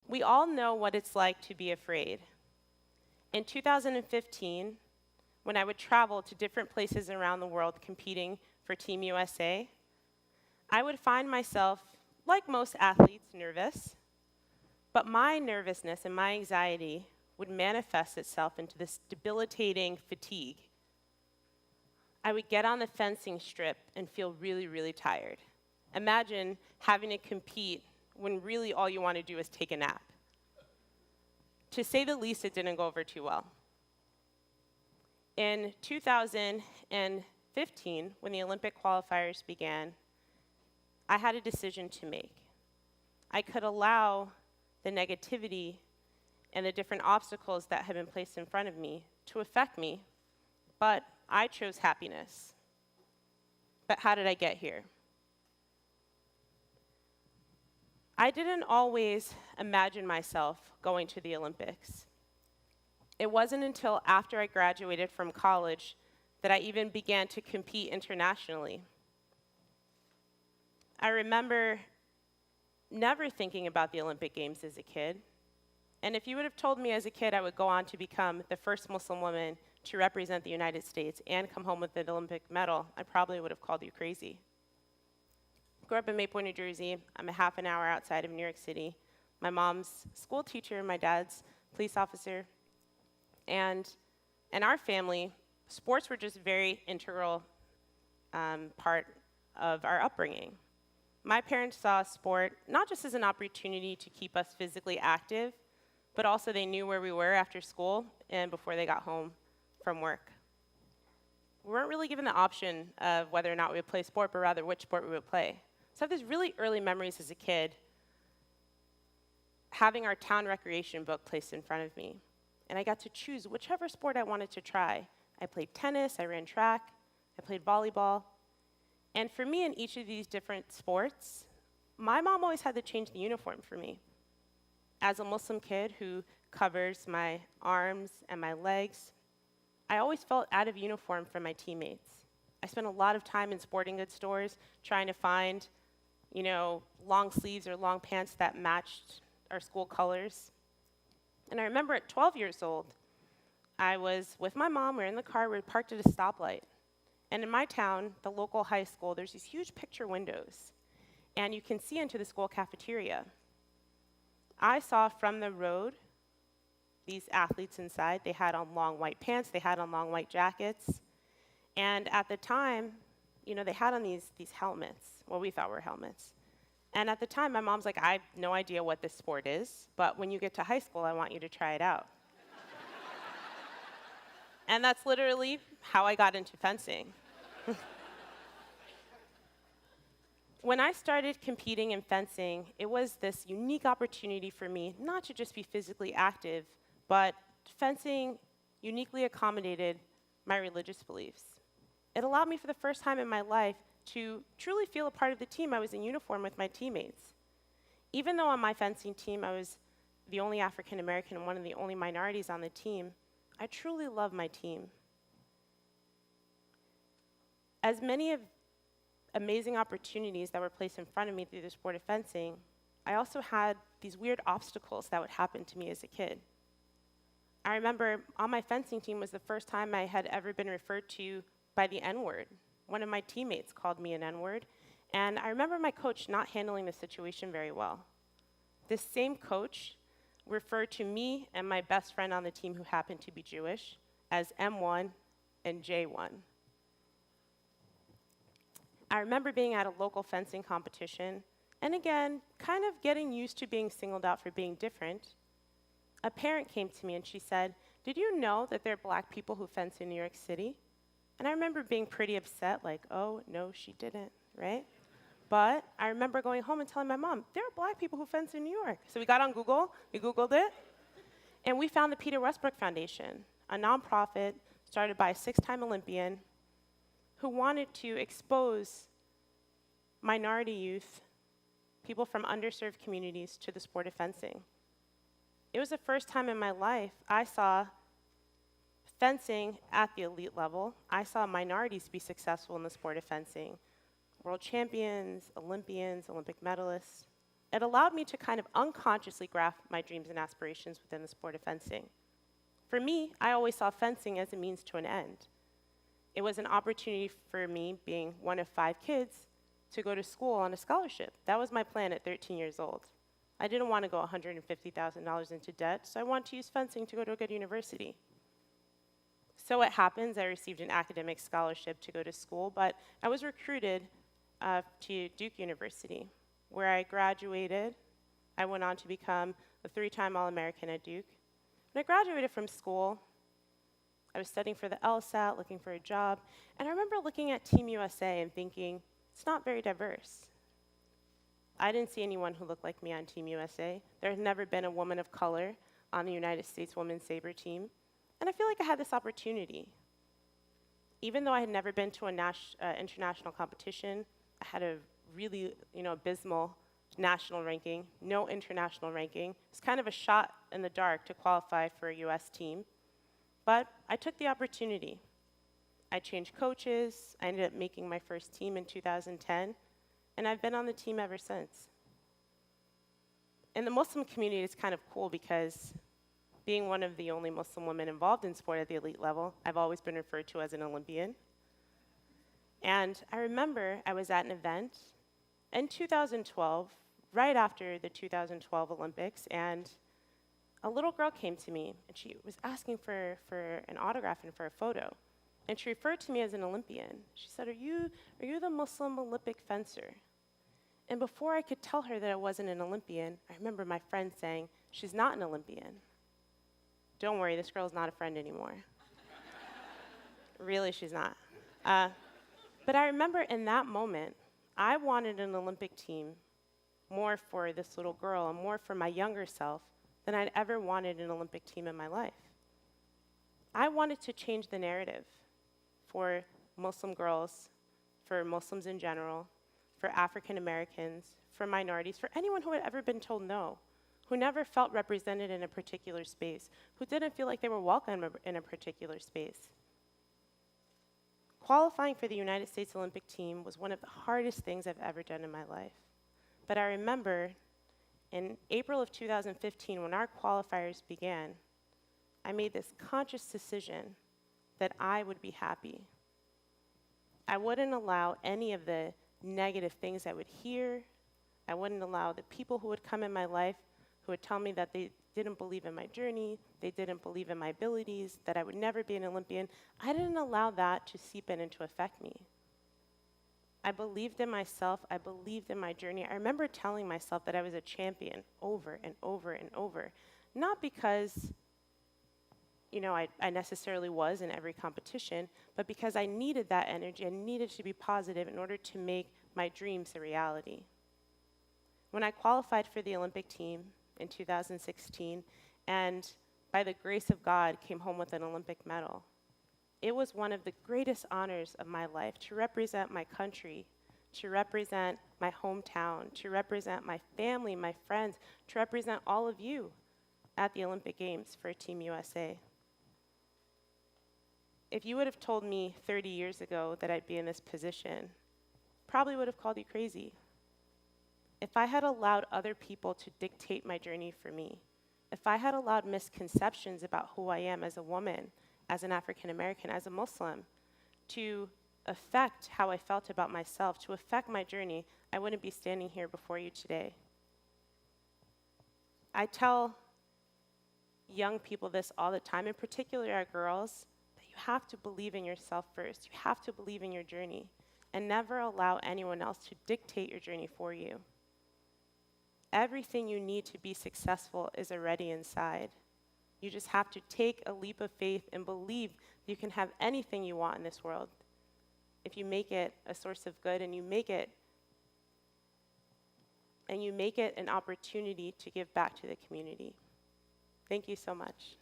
We all know what it's like to be afraid. In 2015, when I would travel to different places around the world competing for Team USA, I would find myself, like most athletes, nervous, but my nervousness and my anxiety would manifest itself into this debilitating fatigue. I would get on the fencing strip and feel really, really tired. Imagine having to compete when really all you want to do is take a nap. To say the least, it didn't go over too well. In 2015, when the Olympic qualifiers began, I had a decision to make. I could allow the negativity and the different obstacles that had been placed in front of me to affect me, but I chose happiness. But how did I get here? I didn't always imagine myself going to the Olympics. It wasn't until after I graduated from college that I even began to compete internationally. I remember never thinking about the Olympic Games as a kid. And if you would have told me as a kid I would go on to become the first Muslim woman to represent the United States and come home with an Olympic medal, I probably would have called you crazy. I grew up in Maplewood, New Jersey. I'm a half an hour outside of New York City. My mom's school teacher, my dad's police officer. And in our family, sports were just a very integral part of our upbringing. My parents saw sport not just as an opportunity to keep us physically active, but also they knew where we were after school and before they got home from work. We weren't really given the option of whether or not we would play sport, but rather which sport we would play. So I have these really early memories as a kid having our town recreation book placed in front of me. And I got to choose whichever sport I wanted to try. I played tennis, I ran track, I played volleyball. And for me, in each of these different sports, my mom always had to change the uniform for me. As a Muslim kid who covers my arms and my legs, I always felt out of uniform from my teammates. I spent a lot of time in sporting goods stores trying to find, long sleeves or long pants that matched our school colors. And I remember at 12 years old, I was with my mom, we were in the car, we were parked at a stoplight. And in my town, the local high school, there's these huge picture windows. And you can see into the school cafeteria. I saw from the road these athletes inside. They had on long white pants, they had on long white jackets. And at the time, they had on these helmets, what we thought were helmets. And at the time, my mom's like, I have no idea what this sport is, but when you get to high school, I want you to try it out. And that's literally how I got into fencing. When I started competing in fencing, it was this unique opportunity for me not to just be physically active, but fencing uniquely accommodated my religious beliefs. It allowed me for the first time in my life to truly feel a part of the team. I was in uniform with my teammates. Even though on my fencing team I was the only African American and one of the only minorities on the team, I truly love my team. As many of amazing opportunities that were placed in front of me through the sport of fencing, I also had these weird obstacles that would happen to me as a kid. I remember on my fencing team was the first time I had ever been referred to by the N-word. One of my teammates called me an N-word, and I remember my coach not handling the situation very well. This same coach referred to me and my best friend on the team who happened to be Jewish as M1 and J1. I remember being at a local fencing competition, and again, kind of getting used to being singled out for being different. A parent came to me and she said, "Did you know that there are black people who fence in New York City?" And I remember being pretty upset, like, oh, no, she didn't, right? But I remember going home and telling my mom, there are black people who fence in New York. So we got on Google, we Googled it, and we found the Peter Westbrook Foundation, a nonprofit started by a 6-time Olympian who wanted to expose minority youth, people from underserved communities, to the sport of fencing. It was the first time in my life I saw fencing at the elite level. I saw minorities be successful in the sport of fencing. World champions, Olympians, Olympic medalists. It allowed me to kind of unconsciously graft my dreams and aspirations within the sport of fencing. For me, I always saw fencing as a means to an end. It was an opportunity for me, being one of 5 kids, to go to school on a scholarship. That was my plan at 13 years old. I didn't want to go $150,000 into debt, so I wanted to use fencing to go to a good university. So it happens, I received an academic scholarship to go to school, but I was recruited to Duke University, where I graduated. I went on to become a 3-time All-American at Duke. When I graduated from school, I was studying for the LSAT, looking for a job, and I remember looking at Team USA and thinking, it's not very diverse. I didn't see anyone who looked like me on Team USA. There had never been a woman of color on the United States women's saber team, and I feel like I had this opportunity. Even though I had never been to an international competition, I had a really abysmal national ranking, no international ranking. It's kind of a shot in the dark to qualify for a US team, but I took the opportunity. I changed coaches, I ended up making my first team in 2010, and I've been on the team ever since. In the Muslim community, it's kind of cool because being one of the only Muslim women involved in sport at the elite level, I've always been referred to as an Olympian. And I remember I was at an event in 2012, right after the 2012 Olympics, and a little girl came to me, and she was asking for an autograph and for a photo. And she referred to me as an Olympian. She said, are you the Muslim Olympic fencer? And before I could tell her that I wasn't an Olympian, I remember my friend saying, she's not an Olympian. Don't worry, this girl's not a friend anymore. Really, she's not. But I remember in that moment, I wanted an Olympic team more for this little girl and more for my younger self than I'd ever wanted an Olympic team in my life. I wanted to change the narrative for Muslim girls, for Muslims in general, for African Americans, for minorities, for anyone who had ever been told no, who never felt represented in a particular space, who didn't feel like they were welcome in a particular space. Qualifying for the United States Olympic team was one of the hardest things I've ever done in my life. But I remember in April of 2015, when our qualifiers began, I made this conscious decision that I would be happy. I wouldn't allow any of the negative things I would hear. I wouldn't allow the people who would come in my life who would tell me that they didn't believe in my journey, they didn't believe in my abilities, that I would never be an Olympian. I didn't allow that to seep in and to affect me. I believed in myself, I believed in my journey. I remember telling myself that I was a champion over and over and over, not because I necessarily was in every competition, but because I needed that energy, I needed to be positive in order to make my dreams a reality. When I qualified for the Olympic team in 2016, and by the grace of God, came home with an Olympic medal, it was one of the greatest honors of my life to represent my country, to represent my hometown, to represent my family, my friends, to represent all of you at the Olympic Games for Team USA. If you would have told me 30 years ago that I'd be in this position, probably would have called you crazy. If I had allowed other people to dictate my journey for me, if I had allowed misconceptions about who I am as a woman, as an African American, as a Muslim, to affect how I felt about myself, to affect my journey, I wouldn't be standing here before you today. I tell young people this all the time, in particular our girls, that you have to believe in yourself first. You have to believe in your journey and never allow anyone else to dictate your journey for you. Everything you need to be successful is already inside. You just have to take a leap of faith and believe you can have anything you want in this world if you make it a source of good and you make it an opportunity to give back to the community. Thank you so much.